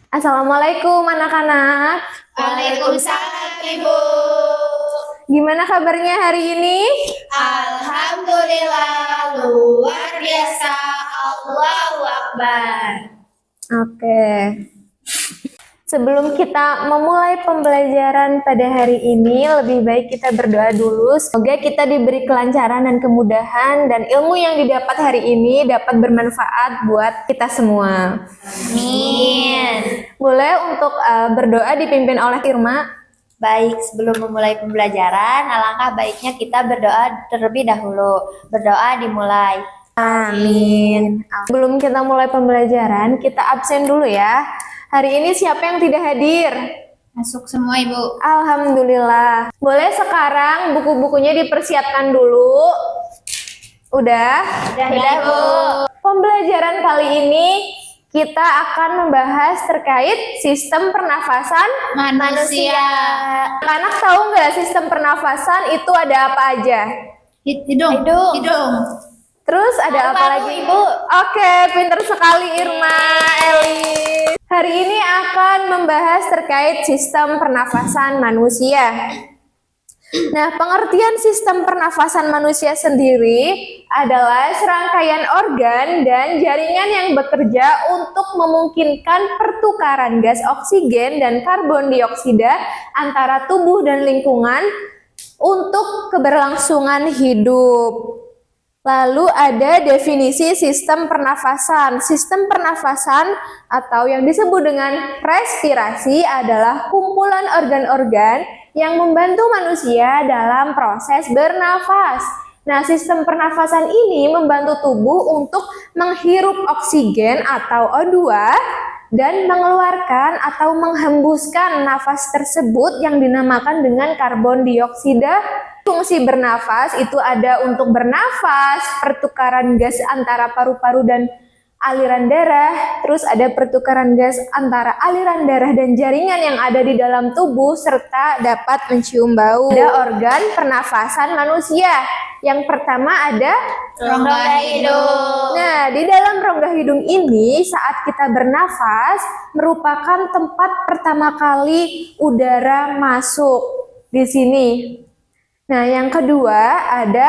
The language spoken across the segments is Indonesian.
Assalamualaikum anak-anak. Waalaikumsalam Ibu. Gimana kabarnya hari ini? Alhamdulillah luar biasa. Allahu Akbar. Oke. Sebelum kita memulai pembelajaran pada hari ini, lebih baik kita berdoa dulu. Semoga kita diberi kelancaran dan kemudahan dan ilmu yang didapat hari ini dapat bermanfaat buat kita semua. Amin. Boleh untuk berdoa dipimpin oleh Irma? Baik, sebelum memulai pembelajaran, alangkah baiknya kita berdoa terlebih dahulu. Berdoa dimulai. Amin. Sebelum kita mulai pembelajaran, kita absen dulu ya. Hari ini siapa yang tidak hadir? Masuk semua Ibu. Alhamdulillah. Boleh sekarang buku-bukunya dipersiapkan dulu. Udah? Sudah Ibu. Pembelajaran kali ini kita akan membahas terkait sistem pernafasan Manusia. Anak tahu nggak sistem pernafasan itu ada apa aja? Hidung. Terus ada apa Paru-paru, lagi? Ibu. Oke, pinter sekali Irma, Eli. Hari ini akan membahas terkait sistem pernafasan manusia. Nah, pengertian sistem pernafasan manusia sendiri adalah serangkaian organ dan jaringan yang bekerja untuk memungkinkan pertukaran gas oksigen dan karbon dioksida antara tubuh dan lingkungan untuk keberlangsungan hidup. Lalu ada definisi sistem pernafasan. Sistem pernafasan atau yang disebut dengan respirasi adalah kumpulan organ-organ yang membantu manusia dalam proses bernafas. Nah, sistem pernafasan ini membantu tubuh untuk menghirup oksigen atau O2 dan mengeluarkan atau menghembuskan nafas tersebut yang dinamakan dengan karbon dioksida. Fungsi bernafas itu ada untuk bernafas, pertukaran gas antara paru-paru dan aliran darah, terus ada pertukaran gas antara aliran darah dan jaringan yang ada di dalam tubuh, serta dapat mencium bau. Ada organ pernafasan manusia. Yang pertama ada Rongga hidung. Nah, di dalam rongga hidung ini saat kita bernafas merupakan tempat pertama kali udara masuk di sini. Nah, yang kedua ada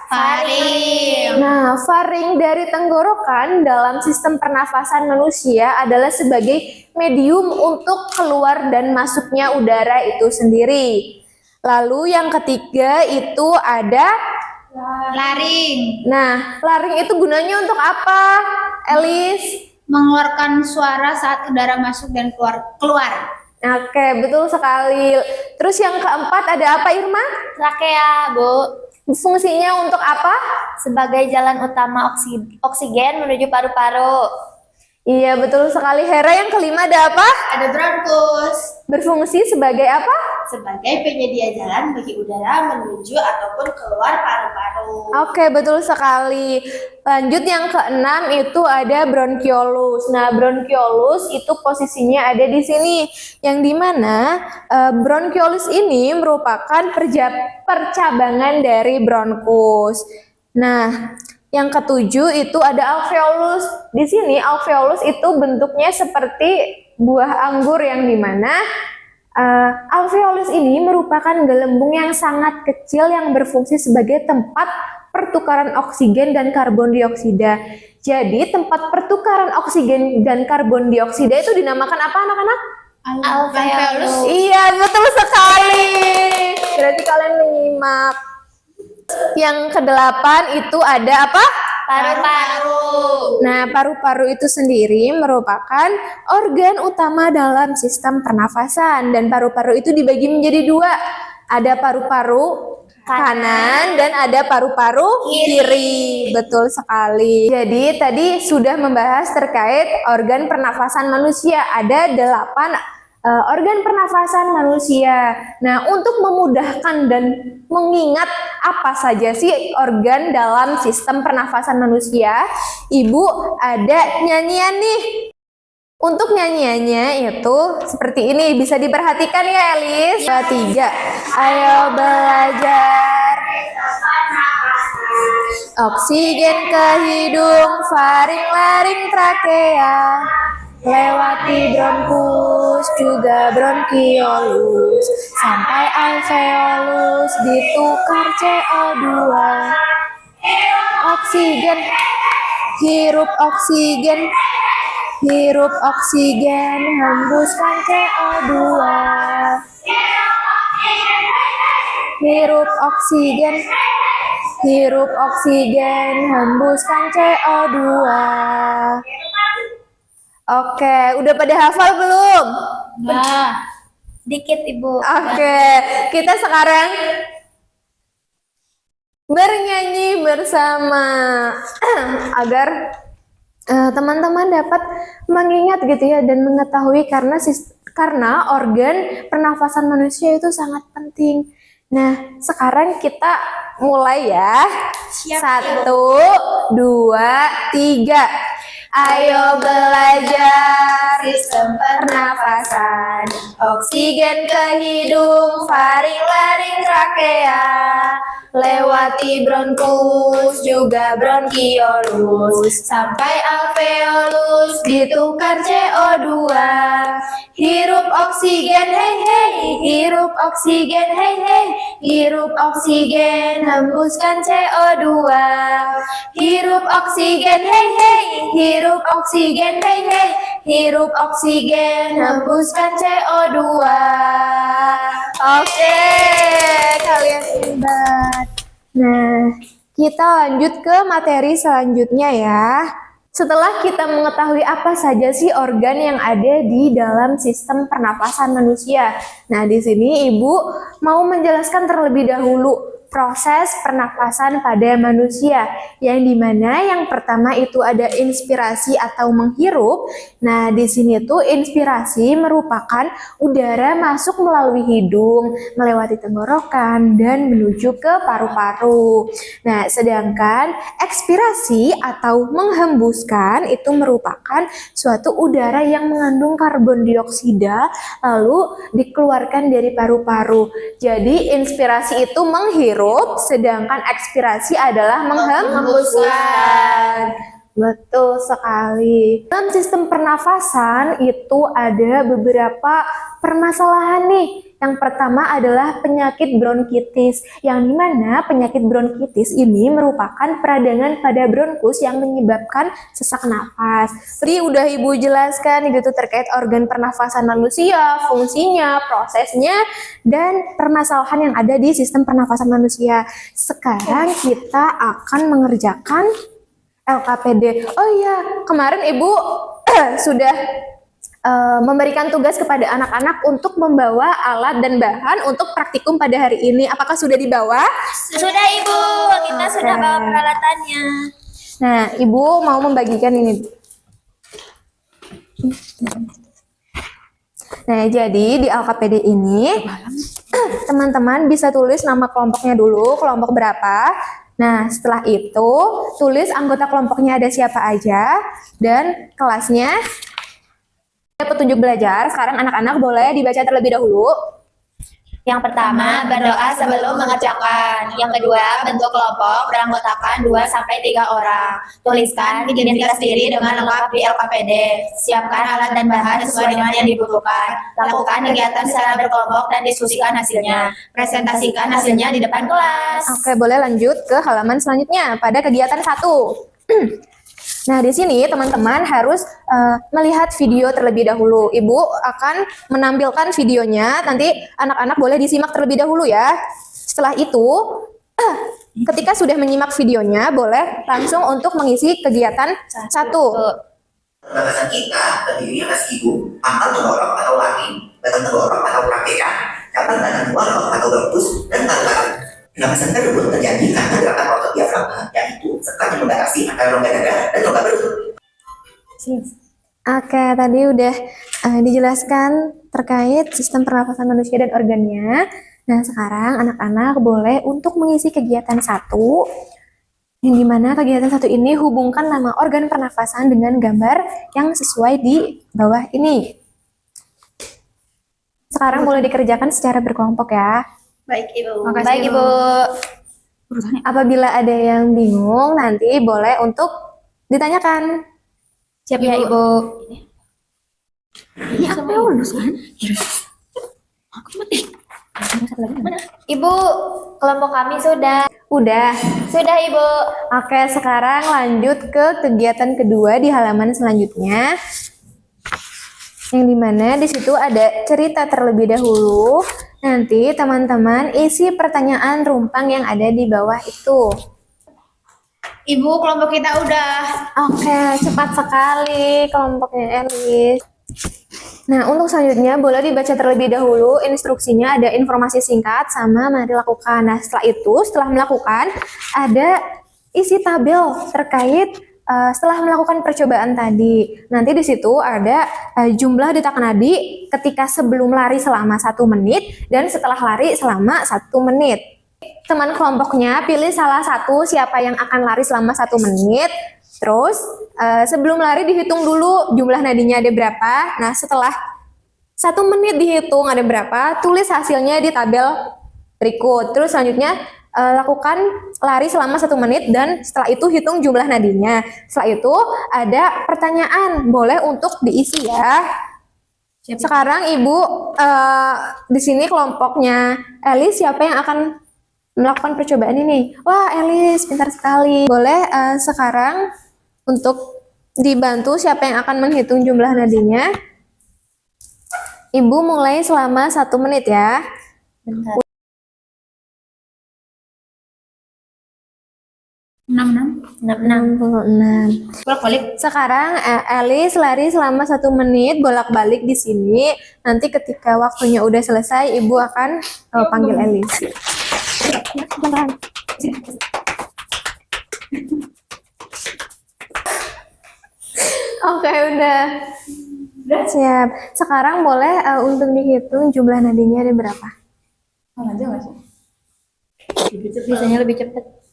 Faring. Nah, faring dari tenggorokan dalam sistem pernafasan manusia adalah sebagai medium untuk keluar dan masuknya udara itu sendiri. Lalu yang ketiga itu ada Laring. Nah, laring itu gunanya untuk apa, Elis? Mengeluarkan suara saat udara masuk dan keluar. Oke, betul sekali. Terus yang keempat ada apa, Irma? Trakea, Bu. Fungsinya untuk apa? Sebagai jalan utama oksigen menuju paru-paru. Iya, betul sekali. Hera, yang kelima ada apa? Ada bronkus. Berfungsi sebagai apa? Sebagai penyedia jalan bagi udara menuju ataupun keluar paru-paru. Oke, betul sekali. Lanjut yang keenam itu ada bronkiolus. Nah, bronkiolus itu posisinya ada di sini. Yang dimana bronkiolus ini merupakan percabangan dari bronkus. Nah, yang ketujuh itu ada alveolus. Di sini alveolus itu bentuknya seperti buah anggur yang dimana alveolus ini merupakan gelembung yang sangat kecil yang berfungsi sebagai tempat pertukaran oksigen dan karbon dioksida. Jadi tempat pertukaran oksigen dan karbon dioksida itu dinamakan apa anak-anak? Alveolus. Iya, betul sekali. Berarti kalian menyimak. Yang kedelapan itu ada apa? Paru-paru. Nah, paru-paru itu sendiri merupakan organ utama dalam sistem pernafasan dan paru-paru itu dibagi menjadi dua. Ada paru-paru kanan dan ada paru-paru kiri. Betul sekali. Jadi tadi sudah membahas terkait organ pernafasan manusia. Ada 8 organ pernafasan manusia. Nah, untuk memudahkan dan mengingat apa saja sih organ dalam sistem pernafasan manusia, Ibu ada nyanyian nih. Untuk nyanyiannya itu seperti ini, bisa diperhatikan ya Elis. 2, 3, ayo belajar. Oksigen ke hidung, faring, laring, trakea. lewati bronkus juga bronkiolus, sampai alveolus ditukar CO2. Oksigen, hirup oksigen, hirup oksigen, hembuskan CO2. Hirup oksigen, hirup oksigen, hembuskan CO2. Oke, udah pada hafal belum? Nah, dikit Ibu. Oke, kita sekarang bernyanyi bersama agar teman-teman dapat mengingat gitu ya dan mengetahui karena organ pernafasan manusia itu sangat penting. Nah, sekarang kita mulai ya. Siap, 1, 2, 3. Ayo belajar sistem pernafasan. Oksigen ke hidung, faring, laring, trakea. Lewati bronkus juga bronkiolus, sampai alveolus ditukar CO2. Hirup oksigen, hei hei, hirup oksigen, hei hei, hirup oksigen, hembuskan CO2. Hirup oksigen, hei hei, hirup oksigen, hei hei, hirup oksigen, hembuskan CO2. Oke, kalian hebat. Nah, kita lanjut ke materi selanjutnya ya. Setelah kita mengetahui apa saja sih organ yang ada di dalam sistem pernapasan manusia. Nah, di sini Ibu mau menjelaskan terlebih dahulu proses pernapasan pada manusia, yang dimana yang pertama itu ada inspirasi atau menghirup. Nah, di sini tuh inspirasi merupakan udara masuk melalui hidung, melewati tenggorokan, dan menuju ke paru-paru. Nah, sedangkan ekspirasi atau menghembuskan itu merupakan suatu udara yang mengandung karbon dioksida lalu dikeluarkan dari paru-paru. Jadi inspirasi itu menghirup, sedangkan ekspirasi adalah menghembuskan. Betul sekali. Dalam sistem pernafasan itu ada beberapa permasalahan nih. Yang pertama adalah penyakit bronkitis, yang dimana penyakit bronkitis ini merupakan peradangan pada bronkus yang menyebabkan sesak napas. Tadi udah Ibu jelaskan gitu terkait organ pernafasan manusia, fungsinya, prosesnya, dan permasalahan yang ada di sistem pernafasan manusia. Sekarang kita akan mengerjakan LKPD. Oh iya, kemarin Ibu sudah memberikan tugas kepada anak-anak untuk membawa alat dan bahan untuk praktikum pada hari ini. Apakah sudah dibawa? Sudah Ibu, kita sudah bawa peralatannya. Nah, Ibu mau membagikan ini. Nah, jadi di LKPD ini teman-teman bisa tulis nama kelompoknya dulu, kelompok berapa. Nah, setelah itu tulis anggota kelompoknya ada siapa aja dan kelasnya. Petunjuk belajar, sekarang anak-anak boleh dibaca terlebih dahulu. Yang pertama, berdoa sebelum mengerjakan. Yang kedua, bentuk kelompok beranggotakan 2-3 orang. Tuliskan identitas diri dengan lengkap di LKPD. Siapkan alat dan bahan sesuai dengan yang dibutuhkan. Lakukan kegiatan secara berkelompok dan diskusikan hasilnya. Presentasikan hasilnya di depan kelas. Oke, boleh lanjut ke halaman selanjutnya pada kegiatan 1. Nah, di sini teman-teman harus melihat video terlebih dahulu. Ibu akan menampilkan videonya, nanti anak-anak boleh disimak terlebih dahulu ya. Setelah itu, ketika sudah menyimak videonya, boleh langsung untuk mengisi kegiatan 1. Pernafasan kita terdiri atas hidung, pangkal tenggorok atau laring, batang tenggorok atau trakea, cabang batang tenggorok atau bronkus, dan paru-paru. Pernafasan tersebut terjadi karena gerakan otot diafragma, yaitu sekat yang membatasi antara rongga dada dan rongga perut. Oke, tadi udah dijelaskan terkait sistem pernafasan manusia dan organnya. Nah, sekarang anak-anak boleh untuk mengisi kegiatan 1, yang dimana kegiatan 1 ini hubungkan nama organ pernafasan dengan gambar yang sesuai di bawah ini. Sekarang boleh dikerjakan secara berkelompok ya. Baik Ibu. Baik Ibu. Apabila ada yang bingung, nanti boleh untuk ditanyakan. Siap ya Ibu. Ini aku lulus kan? Aku mati. Ibu, kelompok kami sudah. Udah. Sudah, Ibu. Oke, sekarang lanjut ke kegiatan kedua di halaman selanjutnya. Yang dimana di situ ada cerita terlebih dahulu. Nanti teman-teman isi pertanyaan rumpang yang ada di bawah itu. Ibu, kelompok kita udah. Oke, cepat sekali kelompoknya Elis. Nah, untuk selanjutnya boleh dibaca terlebih dahulu instruksinya, ada informasi singkat sama mari lakukan. Nah, setelah melakukan ada isi tabel terkait setelah melakukan percobaan tadi. Nanti di situ ada jumlah detak nadi ketika sebelum lari selama 1 menit dan setelah lari selama 1 menit. Teman kelompoknya pilih salah satu siapa yang akan lari selama 1 menit. Terus sebelum lari dihitung dulu jumlah nadinya ada berapa. Nah, setelah 1 menit dihitung ada berapa, tulis hasilnya di tabel berikut. Terus selanjutnya lakukan lari selama 1 menit dan setelah itu hitung jumlah nadinya. Setelah itu ada pertanyaan, boleh untuk diisi ya. Sekarang Ibu di sini kelompoknya Elis, siapa yang akan melakukan percobaan ini? Wah, Elis pintar sekali. Boleh sekarang untuk dibantu siapa yang akan menghitung jumlah nadinya. Ibu mulai selama 1 menit ya. Bentar. 66. Bolak-balik. Sekarang Elis lari selama 1 menit bolak-balik di sini. Nanti ketika waktunya udah selesai, Ibu akan panggil Elis. Oke, udah. Siap. Sekarang boleh untuk dihitung jumlah nadinya ada berapa? Aja nggak sih? Biasanya lebih cepat.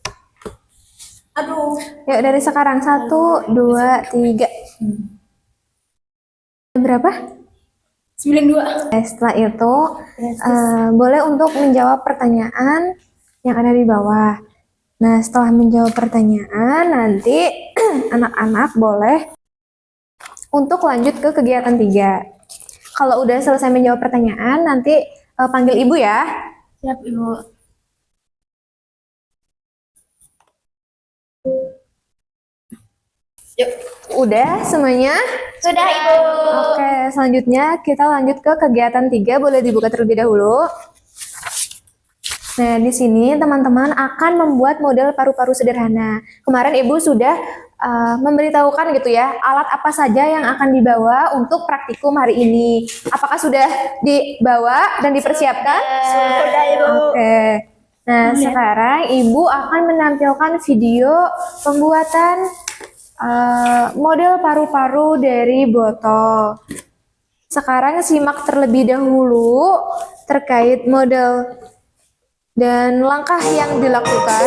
Aduh. Yuk dari sekarang 1, 2, 3. Berapa? 92. Setelah itu boleh untuk menjawab pertanyaan yang ada di bawah. Nah, setelah menjawab pertanyaan nanti anak-anak boleh untuk lanjut ke kegiatan 3. Kalau udah selesai menjawab pertanyaan nanti panggil Ibu ya. Siap, Ibu. Yuk. Udah semuanya? Sudah, Ibu. Oke, selanjutnya kita lanjut ke kegiatan 3. Boleh dibuka terlebih dahulu. Nah, di sini teman-teman akan membuat model paru-paru sederhana. Kemarin Ibu sudah memberitahukan gitu ya, alat apa saja yang akan dibawa untuk praktikum hari ini. Apakah sudah dibawa dan dipersiapkan? Sudah, Ibu. Oke. Nah, sekarang Ibu akan menampilkan video pembuatan model paru-paru dari botol. Sekarang simak terlebih dahulu terkait model dan langkah yang dilakukan.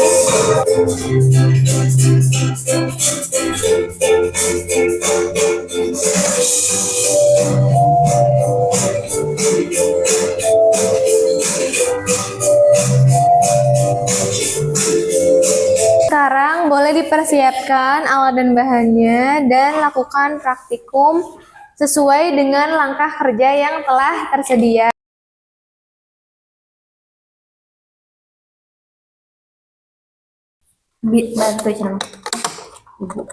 Sekarang boleh dipersiapkan alat dan bahannya dan lakukan praktikum sesuai dengan langkah kerja yang telah tersedia. Bantu channel. Ibu.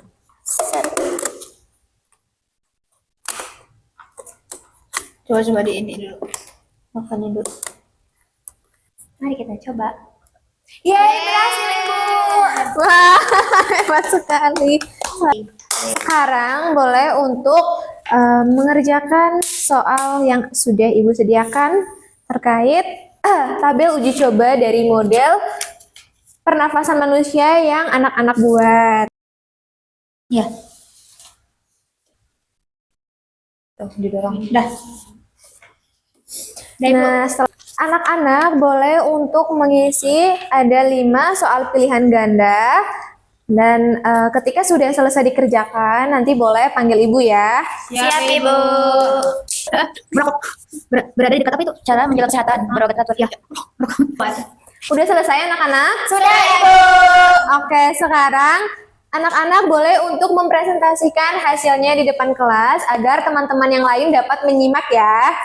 Coba di ini dulu. Makannya dulu. Mari kita coba. Yeay, berhasil Ibu. Wah, hebat sekali. Sekarang boleh untuk mengerjakan soal yang sudah Ibu sediakan terkait tabel uji coba dari model pernafasan manusia yang anak-anak buat. Ya. Tuh, didorong. Dah. Nah, setelah anak-anak boleh untuk mengisi ada 5 soal pilihan ganda. Dan ketika sudah selesai dikerjakan, nanti boleh panggil Ibu ya. Siap, Ibu. Berada di dekat apa itu? Cara menjaga kesehatan. Merawat teratur. Ya. Udah selesai anak-anak? Sudah, Ibu. Oke, sekarang Anak-anak boleh untuk mempresentasikan hasilnya di depan kelas agar teman-teman yang lain dapat menyimak ya.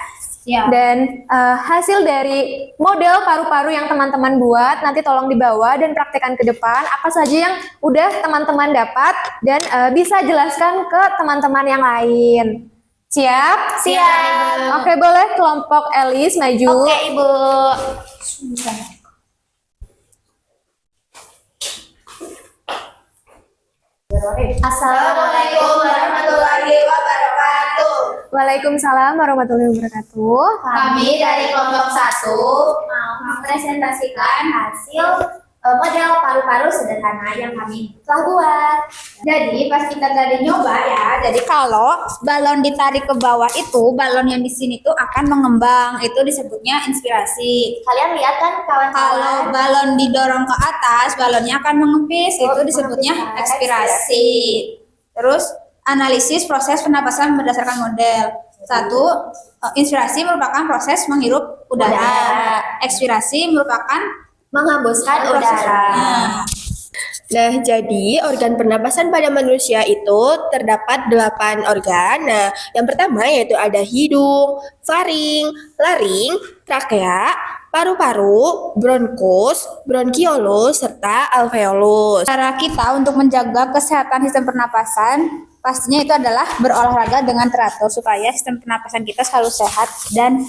Siap. Dan hasil dari model paru-paru yang teman-teman buat nanti tolong dibawa dan praktekkan ke depan apa saja yang udah teman-teman dapat dan bisa jelaskan ke teman-teman yang lain. Siap? Siap. Oke, boleh kelompok Elis maju. Oke, Ibu. Assalamualaikum warahmatullahi wabarakatuh. Waalaikumsalam warahmatullahi wabarakatuh. Kami dari kelompok 1 mau mempresentasikan hasil model paru-paru sederhana yang kami telah buat. Jadi pas kita tadi nyoba ya, jadi kalau balon ditarik ke bawah itu, balon yang di sini tuh akan mengembang. Itu disebutnya inspirasi. Kalian lihat kan kawan-kawan? Kalau balon didorong ke atas, balonnya akan mengempis. Itu disebutnya ekspirasi. Terus analisis proses pernapasan berdasarkan model. 1. Inspirasi merupakan proses menghirup udara. Ekspirasi merupakan menghembuskan udara. Nah, jadi organ pernapasan pada manusia itu terdapat 8 organ. Nah, yang pertama yaitu ada hidung, faring, laring, trakea, paru-paru, bronkus, bronkiolus, serta alveolus. Cara kita untuk menjaga kesehatan sistem pernapasan pastinya itu adalah berolahraga dengan teratur supaya sistem pernapasan kita selalu sehat dan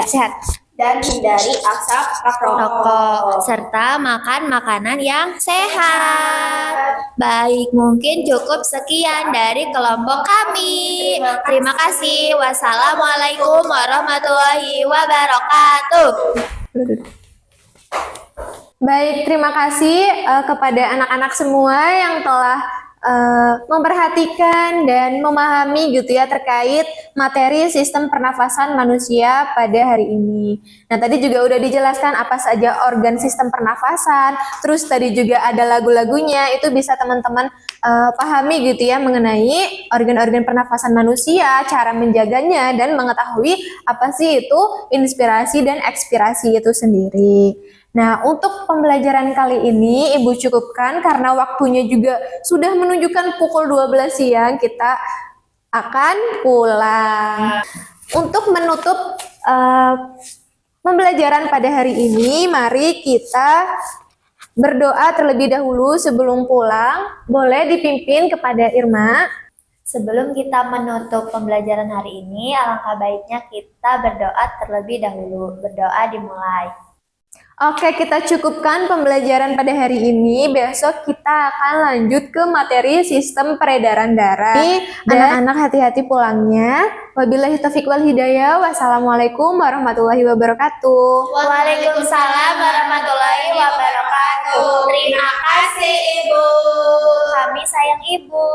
sehat. Dan hindari asap rokok serta makan makanan yang sehat. Baik, mungkin cukup sekian dari kelompok kami. Terima kasih. Wassalamualaikum warahmatullahi wabarakatuh. Baik, terima kasih kepada anak-anak semua yang telah memperhatikan dan memahami gitu ya terkait materi sistem pernafasan manusia pada hari ini. Nah, tadi juga udah dijelaskan apa saja organ sistem pernafasan, terus tadi juga ada lagu-lagunya, itu bisa teman-teman pahami gitu ya mengenai organ-organ pernafasan manusia, cara menjaganya dan mengetahui apa sih itu inspirasi dan ekspirasi itu sendiri. Nah, untuk pembelajaran kali ini Ibu cukupkan karena waktunya juga sudah menunjukkan pukul 12 siang, kita akan pulang. Untuk menutup pembelajaran pada hari ini, mari kita berdoa terlebih dahulu sebelum pulang. Boleh dipimpin kepada Irma. Sebelum kita menutup pembelajaran hari ini, alangkah baiknya kita berdoa terlebih dahulu. Berdoa dimulai. Oke, kita cukupkan pembelajaran pada hari ini. Besok kita akan lanjut ke materi sistem peredaran darah. Anak-anak hati-hati pulangnya. Wabillahi taufiq wal hidayah. Wassalamualaikum warahmatullahi wabarakatuh. Waalaikumsalam warahmatullahi wabarakatuh. Terima kasih Ibu. Kami sayang Ibu.